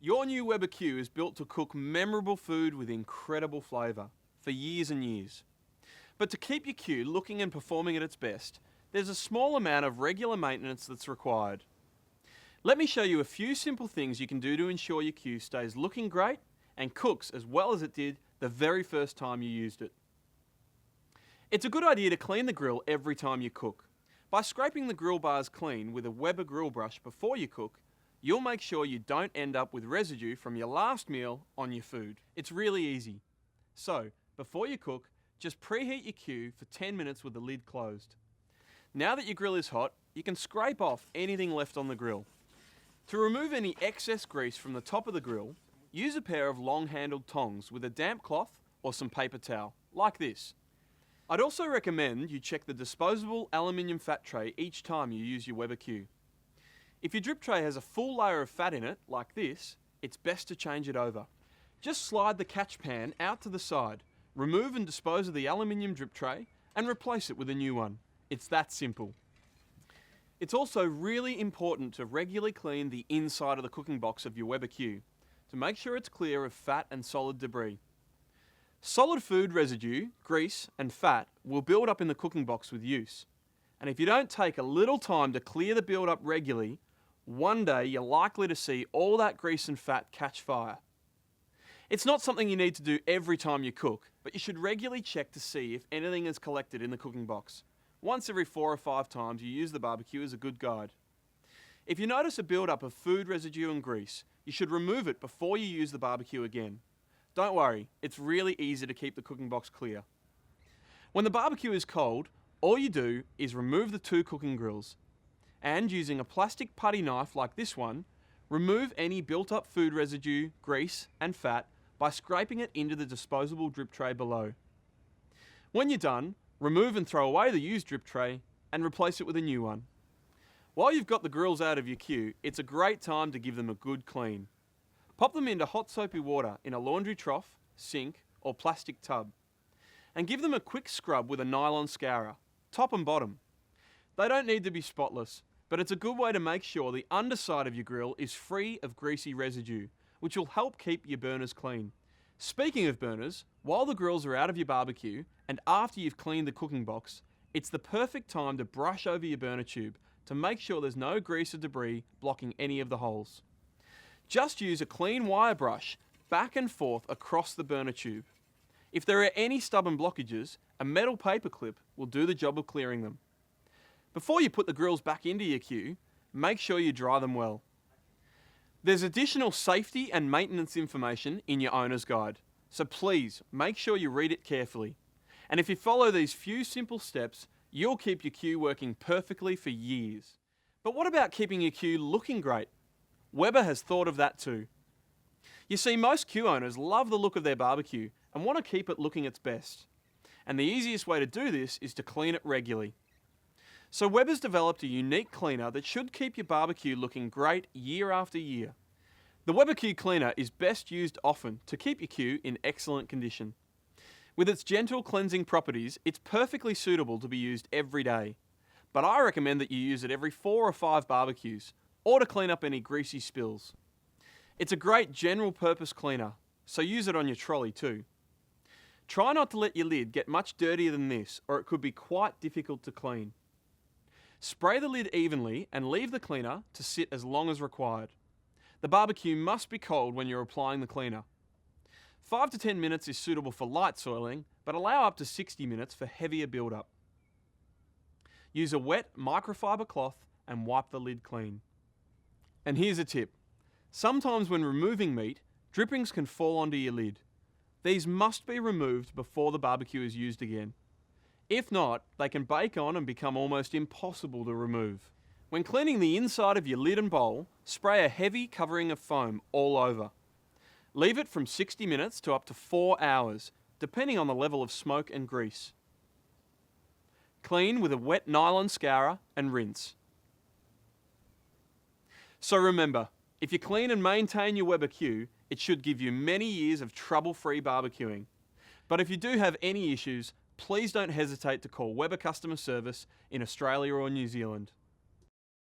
Your new Weber Q is built to cook memorable food with incredible flavour for years and years. But to keep your Q looking and performing at its best, there's a small amount of regular maintenance that's required. Let me show you a few simple things you can do to ensure your Q stays looking great and cooks as well as it did the very first time you used it. It's a good idea to clean the grill every time you cook. By scraping the grill bars clean with a Weber grill brush before you cook, you'll make sure you don't end up with residue from your last meal on your food. It's really easy. So, before you cook, just preheat your Q for 10 minutes with the lid closed. Now that your grill is hot, you can scrape off anything left on the grill. To remove any excess grease from the top of the grill, use a pair of long-handled tongs with a damp cloth or some paper towel, like this. I'd also recommend you check the disposable aluminium fat tray each time you use your Weber Q. If your drip tray has a full layer of fat in it, like this, it's best to change it over. Just slide the catch pan out to the side, remove and dispose of the aluminium drip tray, and replace it with a new one. It's that simple. It's also really important to regularly clean the inside of the cooking box of your Weber Q to make sure it's clear of fat and solid debris. Solid food residue, grease, and fat will build up in the cooking box with use. And if you don't take a little time to clear the build-up regularly, one day you're likely to see all that grease and fat catch fire. It's not something you need to do every time you cook, but you should regularly check to see if anything is collected in the cooking box. Once every 4 or 5 times you use the barbecue is a good guide. If you notice a build-up of food residue and grease, you should remove it before you use the barbecue again. Don't worry, it's really easy to keep the cooking box clear. When the barbecue is cold, all you do is remove the 2 cooking grills, and using a plastic putty knife like this one, remove any built-up food residue, grease, and fat by scraping it into the disposable drip tray below. When you're done, remove and throw away the used drip tray and replace it with a new one. While you've got the grills out of your Q, it's a great time to give them a good clean. Pop them into hot soapy water in a laundry trough, sink, or plastic tub, and give them a quick scrub with a nylon scourer, top and bottom. They don't need to be spotless, but it's a good way to make sure the underside of your grill is free of greasy residue, which will help keep your burners clean. Speaking of burners, while the grills are out of your barbecue and after you've cleaned the cooking box, it's the perfect time to brush over your burner tube to make sure there's no grease or debris blocking any of the holes. Just use a clean wire brush back and forth across the burner tube. If there are any stubborn blockages, a metal paper clip will do the job of clearing them. Before you put the grills back into your Q, make sure you dry them well. There's additional safety and maintenance information in your owner's guide, so please make sure you read it carefully. And if you follow these few simple steps, you'll keep your Q working perfectly for years. But what about keeping your Q looking great? Weber has thought of that too. You see, most Q owners love the look of their barbecue and want to keep it looking its best. And the easiest way to do this is to clean it regularly. So Weber's developed a unique cleaner that should keep your barbecue looking great year after year. The Weber Q cleaner is best used often to keep your Q in excellent condition. With its gentle cleansing properties, it's perfectly suitable to be used every day. But I recommend that you use it every 4 or 5 barbecues, or to clean up any greasy spills. It's a great general purpose cleaner, so use it on your trolley too. Try not to let your lid get much dirtier than this, or it could be quite difficult to clean. Spray the lid evenly and leave the cleaner to sit as long as required. The barbecue must be cold when you're applying the cleaner. 5 to 10 minutes is suitable for light soiling, but allow up to 60 minutes for heavier build-up. Use a wet microfiber cloth and wipe the lid clean. And here's a tip. Sometimes when removing meat, drippings can fall onto your lid. These must be removed before the barbecue is used again. If not, they can bake on and become almost impossible to remove. When cleaning the inside of your lid and bowl, spray a heavy covering of foam all over. Leave it from 60 minutes to up to 4 hours, depending on the level of smoke and grease. Clean with a wet nylon scourer and rinse. So remember, if you clean and maintain your Weber Q, it should give you many years of trouble-free barbecuing. But if you do have any issues, please don't hesitate to call Weber Customer Service in Australia or New Zealand.